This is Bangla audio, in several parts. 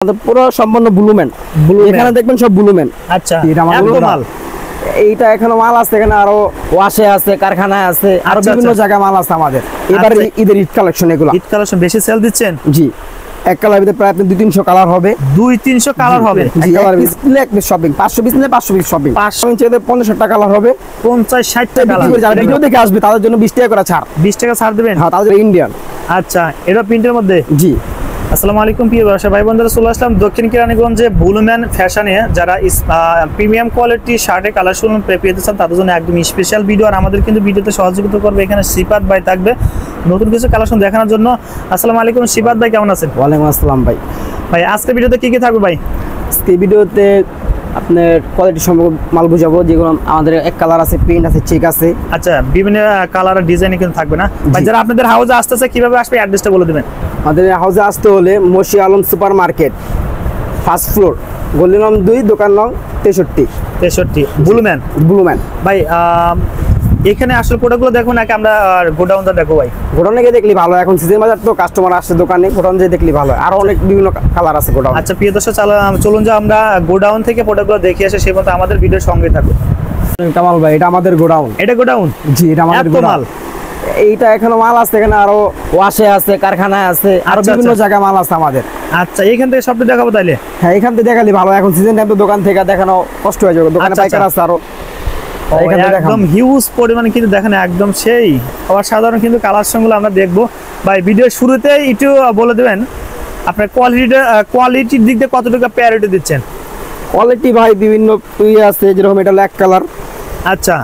পুরো সম্পূর্ণ ব্লুম্যান। এখানে দেখবেন সব ব্লুম্যান। আচ্ছা, এটা আমাদের মাল। এইটা এখানে মাল আছে, এখানে আরো ওয়াশে আছে, কারখানায় আছে, আরো বিভিন্ন জায়গায় মাল আছে আমাদের। এবারে ঈদের ঈদ কালেকশন, এগুলো ঈদ কালেকশন বেশি সেল দিচ্ছেন? জি, এক কালার ভিতরে প্রায় 200-300 কালার হবে। 200-300 কালার হবে। জি, এক পিস নিলে এক পিস শপিং, 500 পিস নিলে 500 পিস শপিং। 500 ইঞ্চিতে 50-60টা কালার হবে, 50-60টা কালার। যারা ভিডিও দেখে আসবে তাদের জন্য 20 টাকা করে ছাড়। 20 টাকা ছাড় দিবেন? হ্যাঁ, তাদের ইন্ডিয়ান। আচ্ছা, এটা প্রিন্টের মধ্যে? জি। আসসালামু আলাইকুম প্রিয় দর্শক ভাই বন্ধুরা, চলে আসলাম দক্ষিণ কেরানীগঞ্জে ব্লুম্যান ফ্যাশনে। যারা প্রিমিয়াম কোয়ালিটি শার্টের কালেকশন পেতে চান তাদের জন্য একদম স্পেশাল ভিডিও। আর আমাদের কিন্তু ভিডিওতে সহযোগিতা করবে এখানে সিফাত ভাই থাকবে নতুন কিছু কালেকশন দেখানোর জন্য। আসসালামু আলাইকুম সিফাত ভাই, কেমন আছেন? ওয়ালাইকুম আসসালাম ভাই। ভাই আজকে ভিডিওতে কি কি থাকবে ভাই? আজকে ভিডিওতে আপনার কোয়ালিটি সম্পর্কে মাল বুঝাবো, যেগুলো আমাদের এক কালার আছে, প্রিন্ট আছে, চেক আছে। আচ্ছা, বিভিন্ন কালার আর ডিজাইন কিন্তু থাকবে না ভাই? যারা আপনাদের হাউসে আসতেছে কিভাবে আসবে, অ্যাড্রেসটা বলে দিবেন। আমাদের হাউসে আসতে হলে মশি Alam super market, first floor, গলি নং 2, দোকান নং 63 ব্লুম্যান। ব্লুম্যান ভাই এখানে আসলে প্রোডাক্টগুলো দেখো নাকি আমরা গোডাউনটা দেখো ভাই? গোডাউনে গিয়ে দেখলি ভালো, এখন সিজন বাজার তো কাস্টমার আসছে দোকানে, গোডাউন যেয়ে দেখলি ভালো। আর অনেক বিভিন্ন কালার আছে গোডাউন। আচ্ছা প্রিয় দর্শক, চলুন যে আমরা গোডাউন থেকে প্রোডাক্টগুলো দেখে আসে, সেই মতো আমাদের ভিডিওর সঙ্গে থাকো। কামাল ভাই, এটা আমাদের গোডাউন। এটা গোডাউন? জি, এটা আমাদের গোডাউন। এইটা এখানে মাল আছে, এখানে আরো ওয়াশে আছে, কারখানায় আছে, আরো বিভিন্ন জায়গায় মাল আছে আমাদের। আচ্ছা, এখান থেকে সবটা দেখাবো তাইলে? হ্যাঁ, এখান থেকে দেখালি ভালো, এখন সিজন টাইম তো দোকান থেকে দেখানো কষ্ট হয়ে যাবে, দোকানে পাইকার আছে আরো। একদম হিউজ পরিমাণে কিন্তু দেখেন, একদম সেই আবার সাধারণ কিন্তু কালেকশনগুলো আমরা দেখবো। ভাই ভিডিওর শুরুতেই একটু বলে দেবেন আপনার কোয়ালিটির দিক দিয়ে কতটুকু প্রায়োরিটি দিচ্ছেন? কোয়ালিটি ভাই বিভিন্ন আছে, যেরকম এটা এক কালার। আচ্ছা,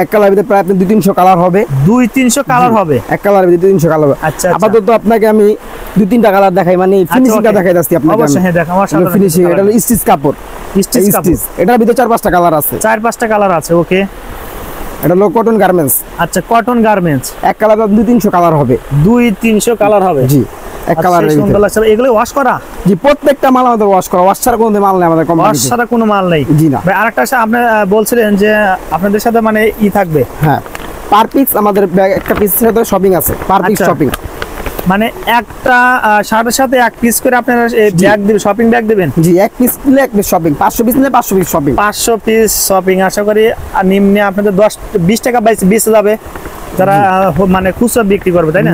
এক কালার ভিতরে প্রায় 200-300 কালার হবে। 200-300 কালার হবে? এক কালার ভিতরে 200 কালার হবে। আচ্ছা, আপাতত আপনাকে আমি 2-3টা কালার দেখাই, মানে ফিনিশিংটা দেখাই যাচ্ছি আপনাকে। অবশ্যই হ্যাঁ, দেখাও। অসাধারণ ফিনিশিং। এটা হলো স্টিচ কাপড়, স্টিচ কাপড়। এটার ভিতরে 4-5টা কালার আছে। 4-5টা কালার আছে, ওকে। এটা হলো কটন গার্মেন্টস। আচ্ছা, কটন গার্মেন্টস। এক কালার 200-300 কালার হবে। 200-300 কালার হবে? জি, এক কালার। সুন্দর লাগছে। এগুলো ওয়াশ করা? জি, প্রত্যেকটা মাল আমাদের ওয়াশ করা, ওয়াশ ছাড়া কোনো মাল নেই আমাদের কোম্পানিতে। ওয়াশ ছাড়া কোনো মাল নেই? জি না ভাই। আরেকটা আপনি বলছিলেন যে আপনাদের সাথে মানে থাকবে? হ্যাঁ, পার পিস আমাদের একটা পিসের সাথে শপিং আছে, পার পিস শপিং। মানে একটা শার্টের সাথে এক পিস করে আপনারা ব্যাগ দিবেন, শপিং ব্যাগ দিবেন? জি, এক পিস নিলে এক পিস শপিং, 500 পিস নিলে 500 পিস শপিং। 500 piece shopping. আশা করি নিম্নে আপনাদের 10-20 টাকা বেঁচে যাবে যারা মানে খুচরা বিক্রি করবে, তাই না?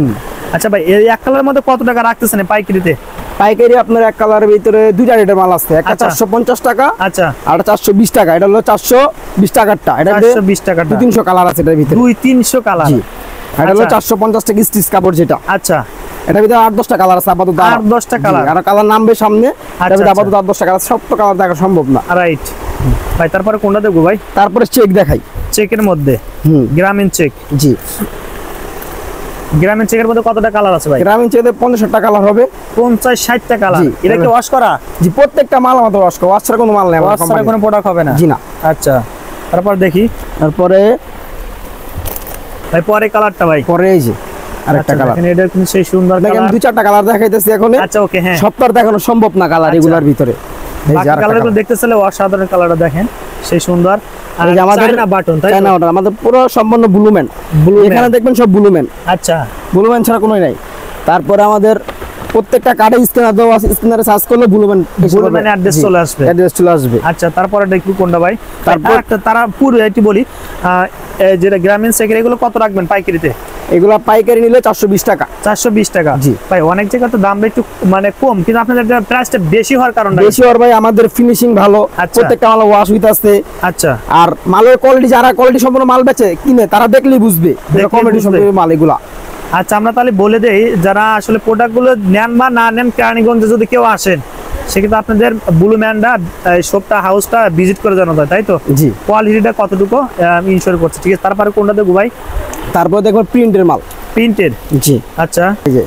আচ্ছা ভাই, এই এক কালারের মধ্যে কত টাকা রাখতেছেন পাইকারিতে? পাইকারি আপনার এক কালারের ভিতরে দুইটা রেটের মাল আছে, একটা 450 টাকা, আচ্ছা, আর 420 টাকা। এটা হলো 420 টাকারটা, এটা 420 টাকা। 200 কালার আছে এটার ভিতরে। 200-300 কালার? জি, এটা হলো 450 টাকা স্টিচ কাপড় যেটা। আচ্ছা, এটার ভিতরে 8-10টা কালার আছে আপাতত। 8-10টা কালার? আর কালার নামবে সামনে। এটার ভিতরে আপাতত 8-10টা কালার, সব তো কালার দেখা সম্ভব না। রাইট ভাই। তারপরে কোনটা দেখবো ভাই? তারপরে চেক দেখাই। চেকের মধ্যে গ্রামীণ চেক? জি, গ্রামীণ চেকের মধ্যে কতটা কালার আছে ভাই? গ্রামীণ চেকে 50-60টা কালার হবে। 50-60টা কালার? এটা কি ওয়াশ করা? জি, প্রত্যেকটা মাল আমাদের ওয়াশ করা, ওয়াশ ছাড়া কোনো মাল নেই আমাদের ওয়াশ ছাড়া কোনো প্রোডাক্ট হবে না? জি না। আচ্ছা, তারপর দেখি। তারপরে ভাই পরে কালারটা ভাই? পরে এই যে আরেকটা কালার, এটা কিন্তু সেই সুন্দর দেখেন 2-4টা কালার দেখাইতেছি এখন। আচ্ছা, ওকে। হ্যাঁ, সব তো আর দেখানো সম্ভব না কালার এগুলোর ভিতরে। এই যে কালারগুলো দেখতেছিলে অসাধারণ কালারটা দেখেন, সেই সুন্দর। আর এই যে আমাদের চায়না বাটন, তাই না? আমাদের পুরো সম্পূর্ণ ব্লুম্যান। এখানে দেখবেন সব ব্লুম্যান। আচ্ছা, ব্লুম্যান ছাড়া কোনোই নাই। তারপরে আমাদের প্রত্যেকটা কার্ডে স্ক্যানার দেওয়া আছে, স্ক্যানারে সার্চ করলে ব্লুম্যান অ্যাড্রেস চলে আসবে। অ্যাড্রেস চলে আসবে। আচ্ছা, তারপরে দেখি কোনটা ভাই? তারপর তারা পুরো এটি বলি, যেটা গ্রামীণ চেকের, এগুলো কত রাখবেন পাইকারিতে? এগুলো পাইকারি নিলে 420 টাকা। 420 টাকা? জি ভাই, অনেক জায়গায় তো দামটা একটু মানে কম, কিন্তু আপনাদের প্রাইসটা বেশি হওয়ার কারণটা? বেশি হওয়ার ভাই আমাদের ফিনিশিং ভালো, প্রত্যেকটা মাল ওয়াশ হইতাছে। আচ্ছা, আর মালের কোয়ালিটি, যারা কোয়ালিটি সম্পূর্ণ মাল বেচে কিনে তারা দেখলেই বুঝবে কোয়ালিটি সম্পূর্ণ মাল এগুলা। আচ্ছা, আমরা তাহলে বলে দেই যারা আসলে প্রোডাক্টগুলো নেন বা না নেন, কেরানীগঞ্জে যদি কেউ আসেন সেক্ষেত্রে আপনাদের ব্লুম্যানটা শপটা হাউসটা ভিজিট করে জানাতে হয়, তাই তো? জি, কোয়ালিটিটা কতটুকু ইনশিওর করছে, ঠিক আছে। তারপরে কোনটা দেখবো ভাই? তারপর দেখবো প্রিন্টের মাল। প্রিন্টের? জি, আচ্ছা। এই যে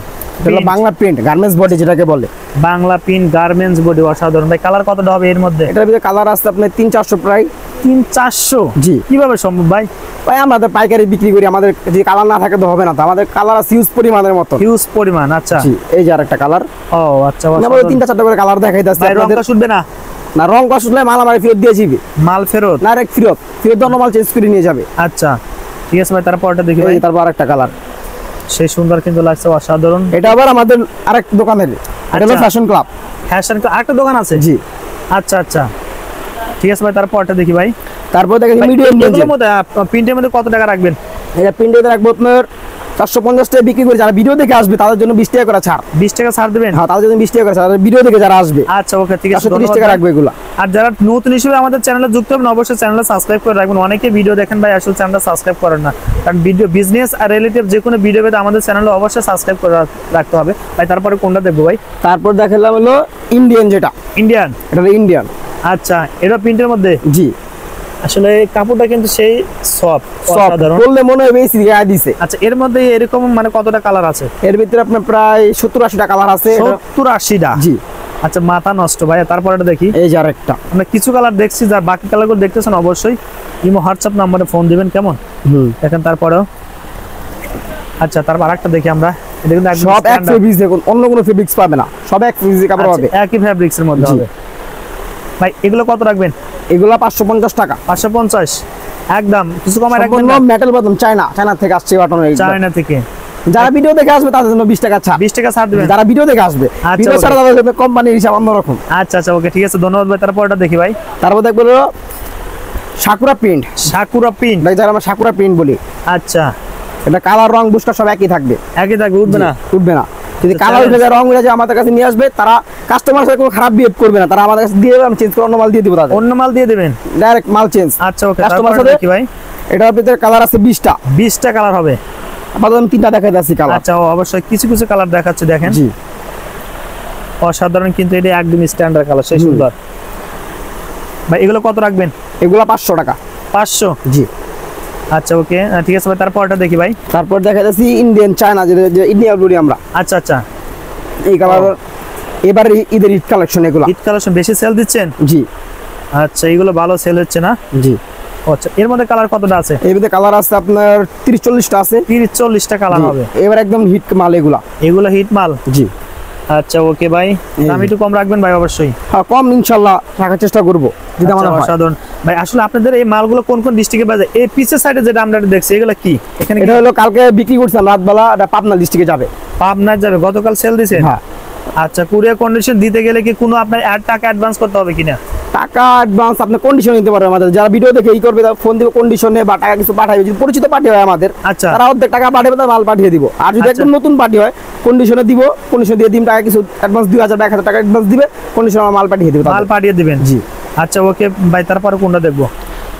এটা বাংলা প্রিন্ট গার্মেন্টস বডি যেটাকে বলে। বাংলা প্রিন্ট গার্মেন্টস বডি, অসাধারণ ভাই। কালার কতটা হবে এর মধ্যে? এটার ভিতরে কালার আছে আপনার 300-400 প্রায়। 300-400? জি। কিভাবে সম্ভব ভাই? ভাই আমাদের পাইকারি বিক্রি করি, আমাদের যে কালার না থাকে তো হবে না, তো আমাদের কালার আছে হিউজ পরিমাণের মতো। হিউজ পরিমাণ? আচ্ছা। জি, এই যে আরেকটা কালার। ও আচ্ছা, আমরা 3-4টা করে কালার দেখাইতাছি আপনাদের। রংটা শুনবে না? না, রং করা শুনলে মাল আমার ফেরত দিয়ে যাবে। মাল ফেরত? না, ডাইরেক্ট ফেরত অন্য মাল চেঞ্জ করে নিয়ে যাবে। আচ্ছা, ঠিক আছে ভাই। তারপরটা দেখি ভাই। তারপর আরেকটা কালার সেই সুন্দর কিন্তু লাগছে, অসাধারণ। এটা আবার আমাদের আরেক দোকানের, এটা হলো আচ্ছা। Fashion club. ফ্যাশন আরেকটা দোকান আছে? জি। আচ্ছা আচ্ছা, ঠিক আছে ভাই, তারপরটা দেখি ভাই। তারপর দেখেন মিডিয়াম রেঞ্জের এগুলোর মধ্যে প্রিন্টের মধ্যে কত টাকা রাখবেন? এটা প্রিন্টে রাখবো আপনার 450 টাকা বিক্রি করে। যারা ভিডিও দেখে আসবে তাদের জন্য 20 টাকা করে ছাড়। 20 টাকা ছাড় দেবেন? হ্যাঁ, তাদের জন্য 20 টাকা করে ছাড়, ভিডিও দেখে যারা আসবে। আচ্ছা ওকে, ঠিক আছে, 430 টাকা রাখবো এগুলা। আর যারা নতুন হিসেবে আমাদের চ্যানেলে যুক্ত হবেন অবশ্যই চ্যানেলটা সাবস্ক্রাইব করে রাখবেন। অনেকে ভিডিও দেখেন ভাই, আসলে চ্যানেলটা সাবস্ক্রাইব করেন না, কারণ ভিডিও বিজনেস আর রিলেটিভ যে কোনো ভিডিও পেতে আমাদের চ্যানেলে অবশ্যই সাবস্ক্রাইব করে রাখতে হবে ভাই। তারপরে কোনটা দেখবো ভাই? তারপর দেখালাম হলো ইন্ডিয়ান, যেটা ইন্ডিয়ান। এটা হলো ইন্ডিয়ান। আচ্ছা, এটা প্রিন্টের মধ্যে? জি। আসলে কাপড়টা কিন্তু সেই সফট, সব অসাধারণ। বললে মনে হবে এসি গায়ে দিছে। আচ্ছা, এর মধ্যে এরকম মানে কতটা কালার আছে? এর ভিতরে আপনার প্রায় 70-80টা কালার আছে। 70-80টা? জি। আচ্ছা, মাথা নষ্ট ভাই। তারপর এটা দেখি। এই যে আরেকটা, আমরা কিছু কালার দেখছি, যার বাকি কালারগুলো দেখতেছেন অবশ্যই ইমো হোয়াটসঅ্যাপ নাম্বারে ফোন দিবেন, কেমন দেখেন। তারপরেও আচ্ছা, তারপর আরেকটা দেখি আমরা। এটা কিন্তু একদম সব এক standard। ফেব্রিক্স, দেখুন অন্য কোনো ফেব্রিক্স পাবে না, সব এক ফেব্রিক্স কাপড় আচ্ছা, হবে। একই ফ্যাব্রিক্সের মধ্যে জি। হবে ভাই। এগুলো কত রাখবেন? এগুলা 550 টাকা। 550 একদম, কিছু কমায় রাখবেন সম্পূর্ণ না? মেটাল বাটন, চায়না থেকে আসছে বাটন। চায়না থেকে? যারা ভিডিও দেখে আসবে তাদের জন্য 20 টাকা ছাড়। 20 টাকা ছাড় দিবেন? যারা ভিডিও দেখে আসবে, আচ্ছা, ভিডিও ওকে। ছাড়া তাদের জন্য কোম্পানির হিসাব অন্যরকম। আচ্ছা আচ্ছা, ওকে, ঠিক আছে, ধন্যবাদ ভাই। তারপর এটা দেখি ভাই। তারপর দেখবো হলো সাকুরা প্রিন্ট। Sakura print? যারা আমরা সাকুরা প্রিন্ট বলি। আচ্ছা, এটা কালার, রং, বুস্টার সব একই থাকবে। একই থাকবে, উঠবে না? উঠবে না। যদি আচ্ছা, কালার উঠে যায়, রং উঠে যায়, আমাদের কাছে নিয়ে আসবে। তারা কাস্টমার সাথে কোনো খারাপ বিহেভ করবে না, তারা আমাদের কাছে দিয়ে আমি চেঞ্জ করে অন্য মাল দিয়ে দিব তাদের। অন্য মাল দিয়ে দেবেন? ডাইরেক্ট মাল চেঞ্জ। আচ্ছা ওকে, কাস্টমার তারপর সাথে দেখি ভাই। এটার ভিতরে কালার আছে 20টা। 20টা কালার হবে? আপাতত আমি 3টা দেখাই যাচ্ছি কালার। আচ্ছা, অবশ্যই কিছু কিছু কালার দেখাচ্ছে, দেখেন। জি। অসাধারণ কিন্তু, এটা একদম স্ট্যান্ডার্ড কালার, সেই সুন্দর ভাই। এগুলো কত রাখবেন? এগুলা 500 টাকা। 500? জি। আচ্ছা ওকে, ঠিক আছে ভাই। তারপরটা দেখি ভাই। তারপর দেখা যাচ্ছে ইন্ডিয়ান, চায়না, যে ইন্ডিয়া বলি আমরা। আচ্ছা আচ্ছা, এই কালার এবার ঈদের ঈদ কালেকশন এগুলা। ঈদ কালেকশন বেশি সেল দিচ্ছেন? জি। আচ্ছা, এগুলো ভালো সেল হচ্ছে না? জি। আচ্ছা, এর মধ্যে কালার কতটা আছে? এর ভিতরে কালার আছে আপনার 30-40টা আছে। 30-40টা কালার হবে? এবার একদম হিট মাল এগুলা। এগুলো হিট মাল? জি। আচ্ছা ওকে ভাই, দাম একটু কম রাখবেন ভাই অবশ্যই। হ্যাঁ, কম ইনশাআল্লাহ রাখার চেষ্টা করব যদি আমার আচ্ছা, হয়। অসাধারণ ভাই। আসলে আপনাদের এই মালগুলো কোন কোন ডিস্ট্রিক্টে বাজে? এই পিছের সাইডে যেটা আমরা দেখছি, এগুলো কি? এখানে এটা হলো কালকে বিক্রি করছিলাম রাতবেলা, এটা পাবনা ডিস্ট্রিক্টে যাবে। পাবনা যাবে? গতকাল সেল দিছেন? হ্যাঁ। আচ্ছা, কুরিয়ার কন্ডিশন দিতে গেলে কি কোনো আপনার টাকা অ্যাডভান্স করতে হবে কিনা? টাকা অ্যাডভান্স আপনি কন্ডিশন নিতে পারবেন আমাদের। যারা ভিডিও দেখে এই করবে, ফোন দিবে কন্ডিশনে, বা টাকা কিছু পাঠাবে। যদি পরিচিত পার্টি হয় আমাদের, আচ্ছা, তারা অর্ধেক টাকা পাঠাবে, তার মাল পাঠিয়ে দিব। আর যদি আচ্ছা। একদম নতুন পার্টি হয়, কন্ডিশনে দিব, কন্ডিশন দিয়ে দিন, টাকা কিছু অ্যাডভান্স 2000 বা 1000 টাকা অ্যাডভান্স দিবে, কন্ডিশনে মাল পাঠিয়ে দিব। মাল পাঠিয়ে দিবেন? জি। আচ্ছা ওকে ভাই, তারপরে কোনটা দেখবো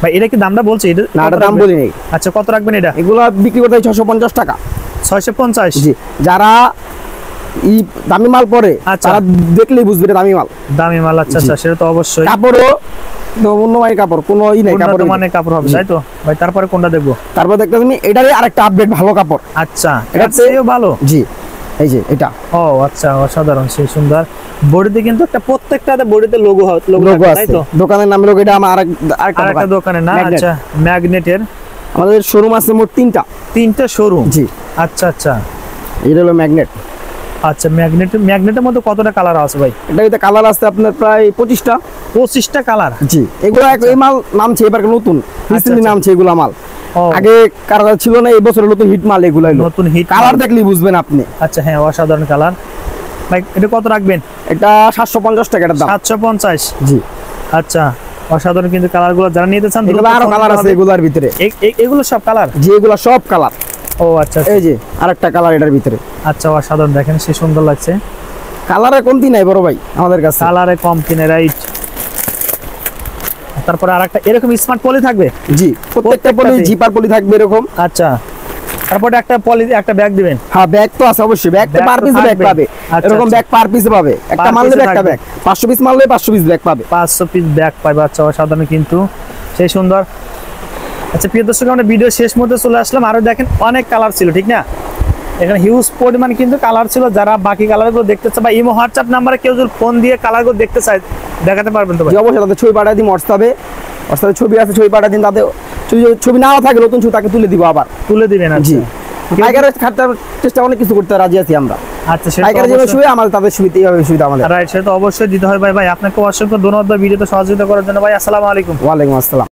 ভাই? এটা কি দামটা বলছে? এটা না, কত এটা দাম রাখবেন? বলি নেই। আচ্ছা, কত রাখবেন এটা? এগুলা বিক্রি করতে হয় 650 টাকা। 650? জি। যারা দামি মাল পরে, আচ্ছা। তারা দেখলেই বুঝবে এটা দামি মাল। দামি মাল? আচ্ছা আচ্ছা, সেটা তো অবশ্যই। কাপড়ও উন্নতমানের কাপড়, কোনো ই নাই কাপড়। উন্নত মানের কাপড় হবে, তাই তো ভাই? তারপরে কোনটা দেখবো? তারপর দেখতে তুমি এটারই আরেকটা আপডেট, ভালো কাপড়। আচ্ছা, এটা এর চেয়েও ভালো? জি। এই যে এটা। ও আচ্ছা, অসাধারণ, সেই সুন্দর। বডিতে কিন্তু একটা, প্রত্যেকটাতে বডিতে লোগো লোগো তাই আছে। তো? দোকানের নাম লোগো, এটা আমার আরেকটা দোকানে না? ম্যাগনেট। আচ্ছা, ম্যাগনেটের আমাদের শোরুম আছে মোট 3টা। 3টা শোরুম? জি। আচ্ছা আচ্ছা এটা হলো ম্যাগনেট। আচ্ছা, ম্যাগনেটের মধ্যে কতটা কালার আছে ভাই? এটা ভিতরে কালার আছে আপনার প্রায় 25টা। 25টা কালার? জি। এগুলো এই মাল নামছে এবার নতুন, রিসেন্টলি নামছে এগুলো মাল। ও, আগে কালার ছিল না, এই বছর নতুন হিট মাল এগুলো। নতুন হিট কালার দেখলেই বুঝবেন আপনি। আচ্ছা হ্যাঁ, অসাধারণ কালার ভাই। এটা কত রাখবেন? এটা 750 টাকা এটার দাম। 750? জি। আচ্ছা, অসাধারণ কিন্তু কালারগুলো যারা নিতে চান, এগুলো আরো কালার আছে এগুলোর ভিতরে। এগুলো সব কালার? জি, এগুলো সব কালার। ও আচ্ছা, এই যে আরেকটা কালার এটার ভিতরে। আচ্ছা, অসাধারণ, দেখেন সে সুন্দর লাগছে। কালারে কমতি নাই বড় ভাই আমাদের কাছে। কালারে কম কিনে, রাইট। তারপরে আরেকটা এরকম স্মার্ট পলি থাকবে? জি, প্রত্যেকটা পলি জিপার পলি থাকবে এরকম। আচ্ছা, তারপরে একটা পলি, একটা ব্যাগ দিবেন? হ্যাঁ, ব্যাগ তো আছে অবশ্যই। ব্যাগ তো ব্যাগ পার তো পিস ব্যাগ থাকবে। পাবে। আচ্ছা, এরকম আচ্ছা। ব্যাগ পার পিস পাবে। একটা পার মাল পিসে নেবে একটা থাকবে। ব্যাগ, 500 পিস মাল নেবে 500 পিস ব্যাগ পাবে। 500 পিস ব্যাগ পাবে। আচ্ছা, অসাধারণ কিন্তু, সেই সুন্দর। আচ্ছা প্রিয় দর্শক, আমরা ভিডিও শেষ মুহূর্তে চলে আসলাম। আরো দেখেন অনেক কালার ছিল, ঠিক না? এখানে হিউজ পরিমাণ কিন্তু কালার ছিল। যারা বাকি কালারগুলো দেখতে চায় বা ইমো হোয়াটসঅ্যাপ নাম্বারে কেউ যদি ফোন দিয়ে কালারগুলো দেখতে চায়, দেখাতে পারবেন তো ভাই? জি, অবশ্যই। তাদের ছবি পাঠিয়ে দিন হোয়াটসঅ্যাপে। হোয়াটসঅ্যাপে ছবি আছে, ছবি পাঠিয়ে দিন। তাদের ছবি নাও থাকে, নতুন ছবি তাকে তুলে দিব আবার। তুলে দিবেন? জি। আচ্ছা, পাইকারের খাতার চেষ্টা অনেক কিছু করতে রাজি আছি আমরা। আচ্ছা, সেটা পাইকারের যেভাবে সুবিধা আমাদের, তাদের সুবিধা এইভাবে সুবিধা আমাদের। রাইট, সেটা তো অবশ্যই দিতে হয় ভাই। ভাই আপনাকে অসংখ্য ধন্যবাদ ভিডিওতে সহযোগিতা করার জন্য ভাই। আসসালামু আলাইকুম। ওয়ালাইকুম আসসালাম।